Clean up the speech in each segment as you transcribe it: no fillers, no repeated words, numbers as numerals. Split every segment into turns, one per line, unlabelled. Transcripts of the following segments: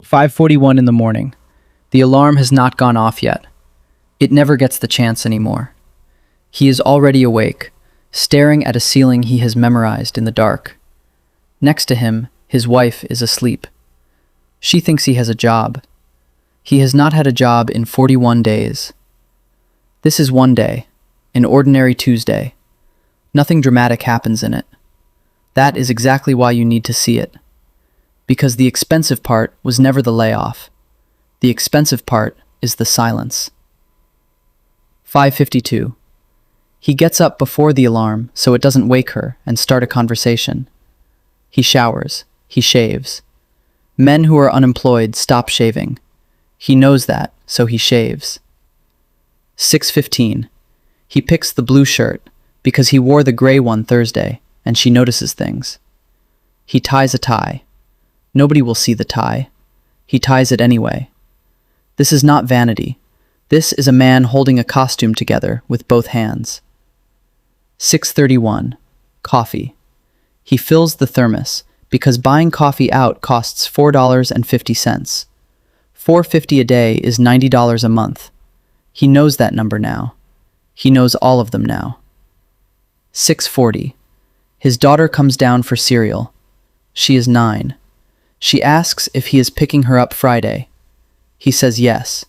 5:41 in the morning. The alarm has not gone off yet. It never gets the chance anymore. He is already awake, staring at a ceiling he has memorized in the dark. Next to him, his wife is asleep. She thinks he has a job. He has not had a job in 41 days. This is one day, an ordinary Tuesday. Nothing dramatic happens in it. That is exactly why you need to see it. Because the expensive part was never the layoff. The expensive part is the silence. 5:52. He gets up before the alarm so it doesn't wake her and start a conversation. He showers. He shaves. Men who are unemployed stop shaving. He knows that, so he shaves. 6:15. He picks the blue shirt because he wore the gray one Thursday and she notices things. He ties a tie. Nobody will see the tie. He ties it anyway. This is not vanity. This is a man holding a costume together with both hands. 6:31. Coffee. He fills the thermos because buying coffee out costs $4.50. $4.50 a day is $90 a month. He knows that number now. He knows all of them now. 6:40. His daughter comes down for cereal. She is 9. She asks if he is picking her up Friday. He says yes.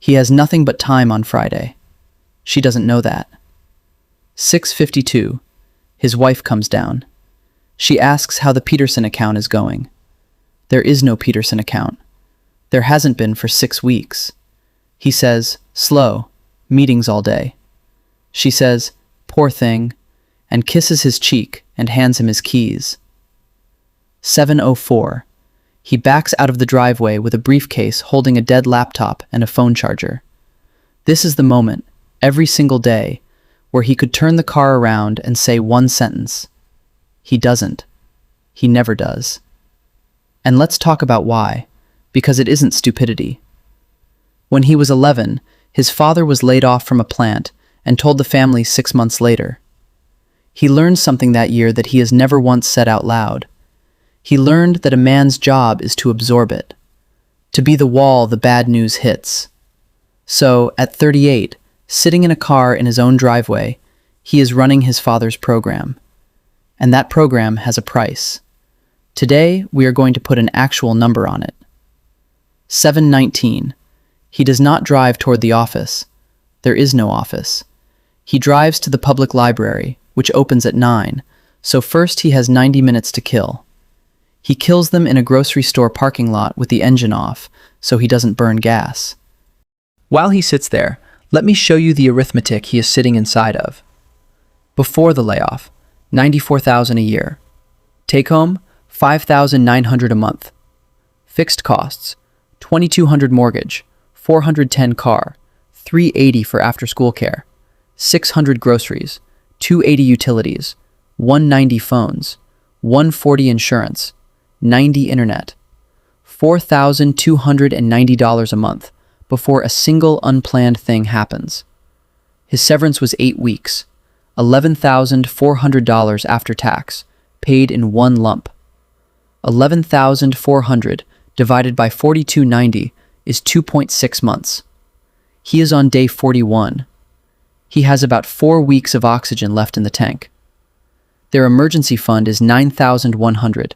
He has nothing but time on Friday. She doesn't know that. 6:52. His wife comes down. She asks how the Peterson account is going. There is no Peterson account. There hasn't been for 6 weeks. He says, slow, meetings all day. She says, poor thing, and kisses his cheek and hands him his keys. 7:04. He backs out of the driveway with a briefcase holding a dead laptop and a phone charger. This is the moment, every single day, where he could turn the car around and say one sentence. He doesn't. He never does. And let's talk about why, because it isn't stupidity. When he was 11, his father was laid off from a plant and told the family 6 months later. He learned something that year that he has never once said out loud. He learned that a man's job is to absorb it, to be the wall the bad news hits. So, at 38, sitting in a car in his own driveway, he is running his father's program. And that program has a price. Today, we are going to put an actual number on it. 7:19. He does not drive toward the office. There is no office. He drives to the public library, which opens at 9, so first he has 90 minutes to kill. He kills them in a grocery store parking lot with the engine off, so he doesn't burn gas. While he sits there, let me show you the arithmetic he is sitting inside of. Before the layoff, $94,000 a year. Take home, $5,900 a month. Fixed costs, $2,200 mortgage, $410 car, $380 for after-school care, $600 groceries, $280 utilities, $190 phones, $140 insurance, $90 internet, $4,290 a month before a single unplanned thing happens. His severance was 8 weeks, $11,400 after tax, paid in one lump. $11,400 divided by 4290 is 2.6 months. He is on day 41. He has about 4 weeks of oxygen left in the tank. Their emergency fund is $9,100.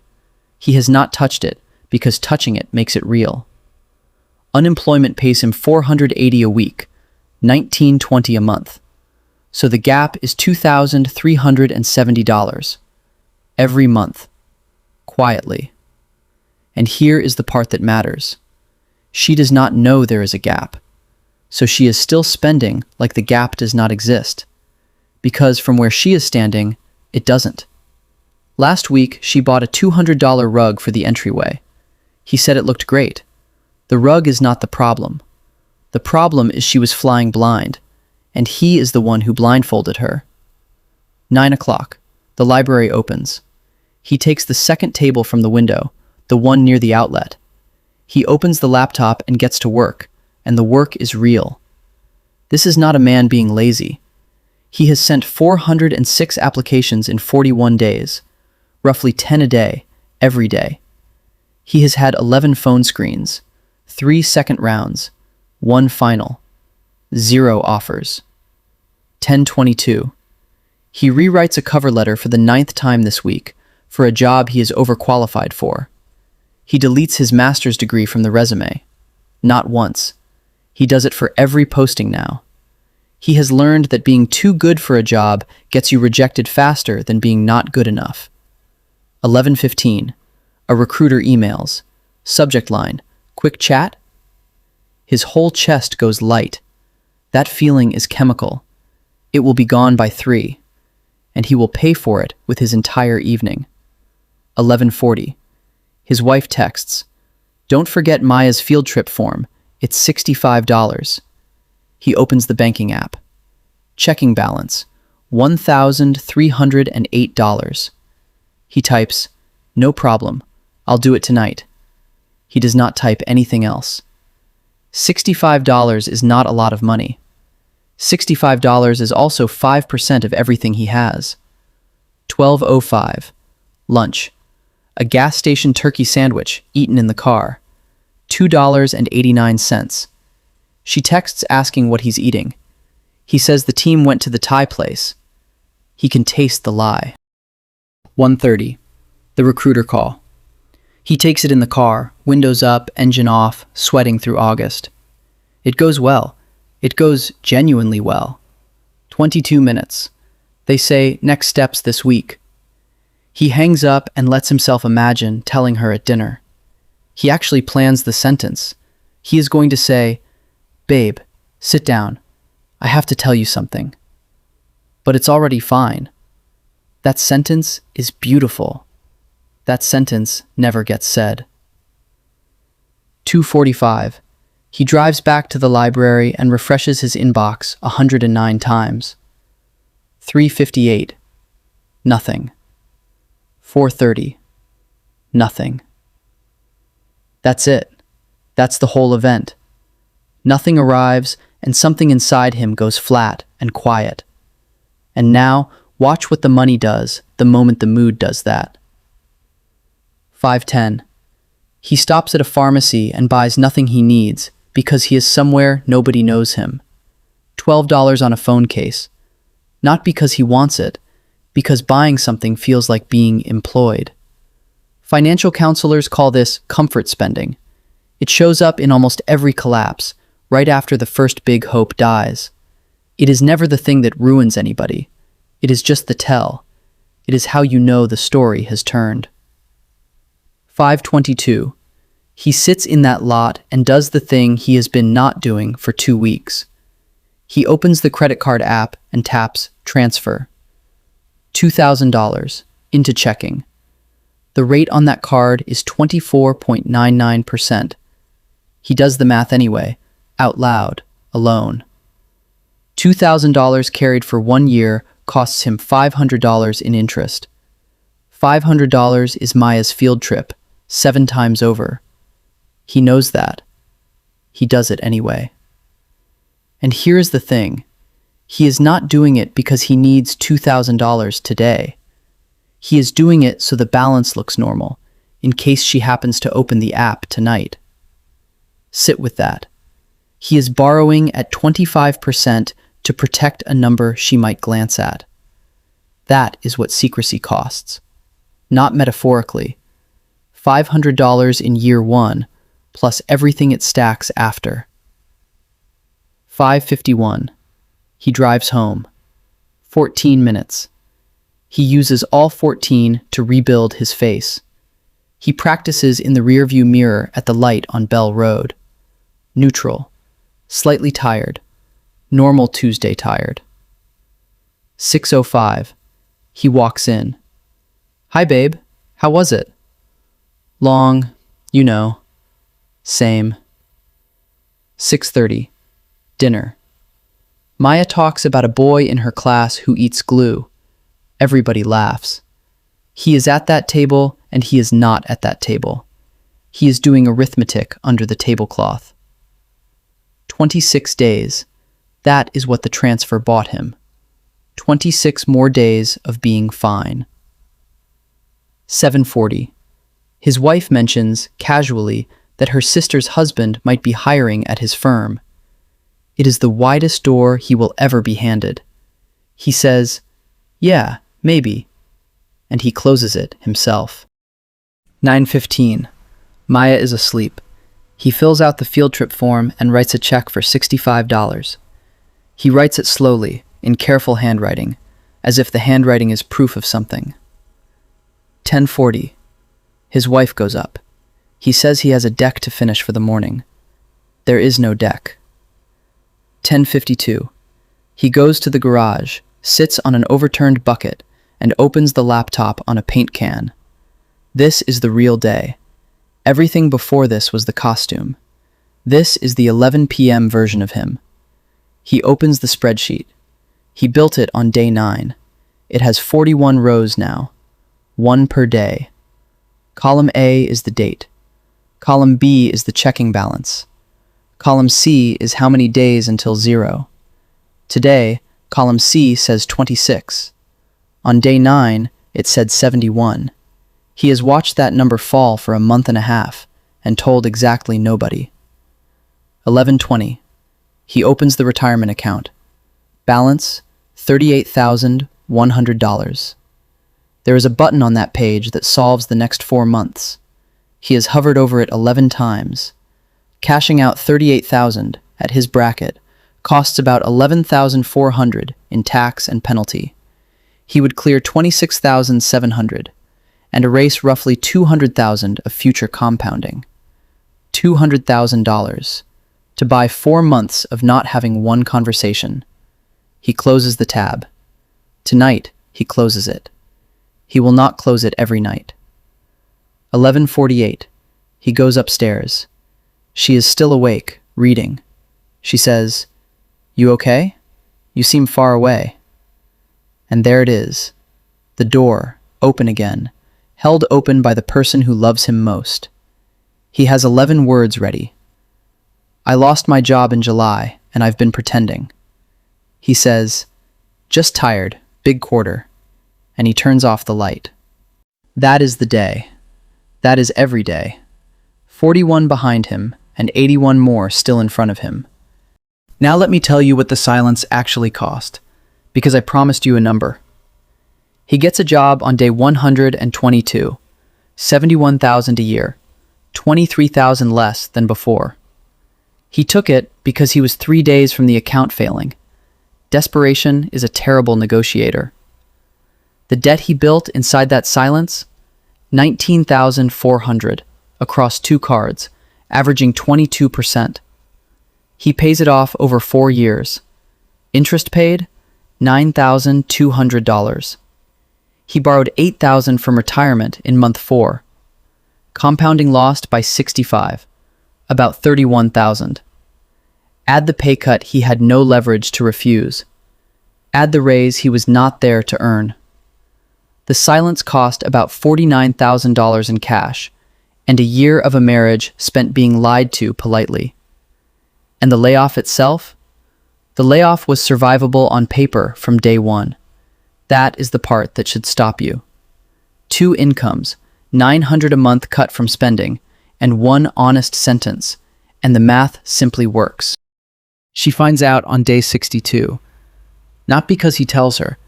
He has not touched it because touching it makes it real. Unemployment pays him $480 a week, $1,920 a month. So the gap is $2,370 every month, quietly. And here is the part that matters. She does not know there is a gap, so she is still spending like the gap does not exist, because from where she is standing, it doesn't. Last week, she bought a $200 rug for the entryway. He said it looked great. The rug is not the problem. The problem is she was flying blind, and he is the one who blindfolded her. 9 o'clock. The library opens. He takes the second table from the window, the one near the outlet. He opens the laptop and gets to work, and the work is real. This is not a man being lazy. He has sent 406 applications in 41 days, roughly 10 a day, every day. He has had 11 phone screens, 3 second rounds, 1 final, 0 offers. 10:22. He rewrites a cover letter for the 9th time this week for a job he is overqualified for. He deletes his master's degree from the resume. Not once. He does it for every posting now. He has learned that being too good for a job gets you rejected faster than being not good enough. 11:15. A recruiter emails. Subject line, quick chat? His whole chest goes light. That feeling is chemical. It will be gone by 3, and he will pay for it with his entire evening. 11:40. His wife texts, "Don't forget Maya's field trip form. It's $65. He opens the banking app. Checking balance, $1,308. He types, "No problem. I'll do it tonight." He does not type anything else. $65 is not a lot of money. $65 is also 5% of everything he has. 12:05. Lunch. A gas station turkey sandwich eaten in the car. $2.89. She texts asking what he's eating. He says the team went to the Thai place. He can taste the lie. 1:30. The recruiter call. He takes it in the car, windows up, engine off, sweating through August. It goes well. It goes genuinely well. 22 minutes. They say next steps this week. He hangs up and lets himself imagine telling her at dinner. He actually plans the sentence. He is going to say, "Babe, sit down. I have to tell you something." But it's already fine. That sentence is beautiful. That sentence never gets said. 2:45. He drives back to the library and refreshes his inbox 109 times. 3:58. Nothing. 4:30. Nothing. That's it. That's the whole event. Nothing arrives, and something inside him goes flat and quiet. And now, watch what the money does the moment the mood does that. 5:10. He stops at a pharmacy and buys nothing he needs because he is somewhere nobody knows him. $12 on a phone case. Not because he wants it, because buying something feels like being employed. Financial counselors call this comfort spending. It shows up in almost every collapse, right after the first big hope dies. It is never the thing that ruins anybody. It is just the tell. It is how you know the story has turned. 5:22. He sits in that lot and does the thing he has been not doing for 2 weeks. He opens the credit card app and taps transfer. $2,000 into checking. The rate on that card is 24.99%. He does the math anyway, out loud, alone. $2,000 carried for 1 year costs him $500 in interest. $500 is Maya's field trip, 7 times over. He knows that. He does it anyway. And here's the thing. He is not doing it because he needs $2,000 today. He is doing it so the balance looks normal, in case she happens to open the app tonight. Sit with that. He is borrowing at 25% to protect a number she might glance at. That is what secrecy costs. Not metaphorically. $500 in year 1, plus everything it stacks after. 5:51. He drives home. 14 minutes. He uses all 14 to rebuild his face. He practices in the rearview mirror at the light on Bell Road. Neutral. Slightly tired. Normal Tuesday tired. 6:05. He walks in. "Hi, babe. How was it?" "Long. You know. Same." 6:30. Dinner. Maya talks about a boy in her class who eats glue. Everybody laughs. He is at that table and he is not at that table. He is doing arithmetic under the tablecloth. 26 days. That is what the transfer bought him. 26 more days of being fine. 7:40. His wife mentions, casually, that her sister's husband might be hiring at his firm. It is the widest door he will ever be handed. He says, "Yeah, maybe," and he closes it himself. 9:15. Maya is asleep. He fills out the field trip form and writes a check for $65. He writes it slowly, in careful handwriting, as if the handwriting is proof of something. 10:40. His wife goes up. He says he has a deck to finish for the morning. There is no deck. 10:52. He goes to the garage, sits on an overturned bucket, and opens the laptop on a paint can. This is the real day. Everything before this was the costume. This is the 11 p.m. version of him. He opens the spreadsheet. He built it on day 9. It has 41 rows now, 1 per day. Column A is the date. Column B is the checking balance. Column C is how many days until 0. Today, column C says 26. On day 9, it said 71. He has watched that number fall for a month and a half and told exactly nobody. 11:20. He opens the retirement account. Balance, $38,100. There is a button on that page that solves the next 4 months. He has hovered over it 11 times. Cashing out $38,000 at his bracket costs about $11,400 in tax and penalty. He would clear $26,700 and erase roughly $200,000 of future compounding. $200,000 to buy 4 months of not having one conversation. He closes the tab. Tonight, he closes it. He will not close it every night. 11:48. He goes upstairs. She is still awake, reading. She says, "You okay? You seem far away." And there it is. The door, open again, held open by the person who loves him most. He has 11 words ready. "I lost my job in July, and I've been pretending." He says, "Just tired, big quarter," and he turns off the light. That is the day. That is every day. 41 behind him, and 81 more still in front of him. Now let me tell you what the silence actually cost, because I promised you a number. He gets a job on day 122, $71,000 a year, $23,000 less than before. He took it because he was 3 days from the account failing. Desperation is a terrible negotiator. The debt he built inside that silence? $19,400 across 2 cards, averaging 22%. He pays it off over 4 years. Interest paid? $9,200. He borrowed $8,000 from retirement in month 4. Compounding lost by 65, about $31,000. Add the pay cut he had no leverage to refuse. Add the raise he was not there to earn. The silence cost about $49,000 in cash, and a year of a marriage spent being lied to politely. And the layoff itself? The layoff was survivable on paper from day 1. That is the part that should stop you. 2 incomes, $900 a month cut from spending, and 1 honest sentence, and the math simply works. She finds out on day 62. Not because he tells her,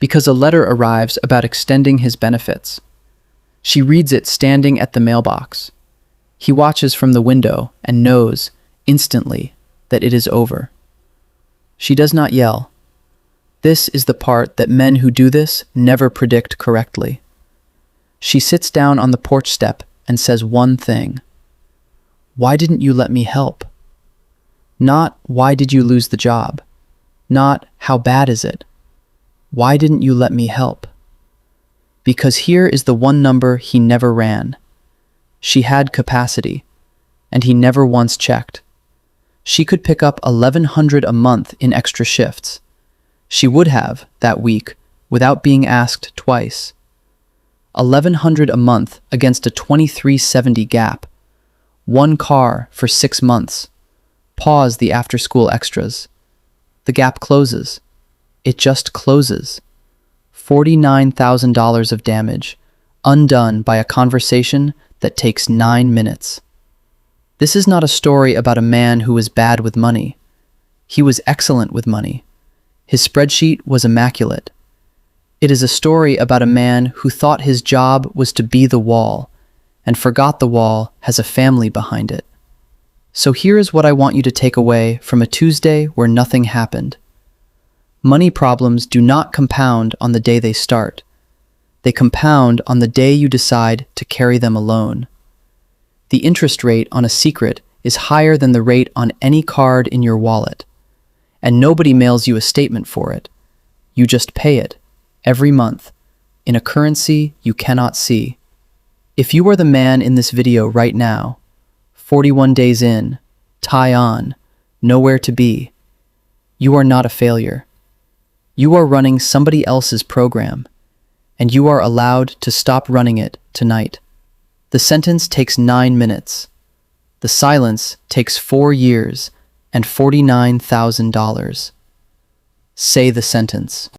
because a letter arrives about extending his benefits. She reads it standing at the mailbox. He watches from the window and knows, instantly, that it is over. She does not yell. This is the part that men who do this never predict correctly. She sits down on the porch step and says one thing. "Why didn't you let me help?" Not, "Why did you lose the job?" Not, "How bad is it?" "Why didn't you let me help?" Because here is the one number he never ran. She had capacity, and he never once checked. She could pick up $1,100 a month in extra shifts. She would have, that week, without being asked twice. $1,100 a month against a $2,370 gap. 1 car for 6 months. Pause the after-school extras. The gap closes. It just closes. $49,000 of damage, undone by a conversation that takes 9 minutes. This is not a story about a man who was bad with money. He was excellent with money. His spreadsheet was immaculate. It is a story about a man who thought his job was to be the wall and forgot the wall has a family behind it. So here is what I want you to take away from a Tuesday where nothing happened. Money problems do not compound on the day they start. They compound on the day you decide to carry them alone. The interest rate on a secret is higher than the rate on any card in your wallet, and nobody mails you a statement for it. You just pay it, every month, in a currency you cannot see. If you are the man in this video right now, 41 days in, tie on, nowhere to be, you are not a failure. You are running somebody else's program, and you are allowed to stop running it tonight. The sentence takes 9 minutes. The silence takes 4 years and $49,000. Say the sentence.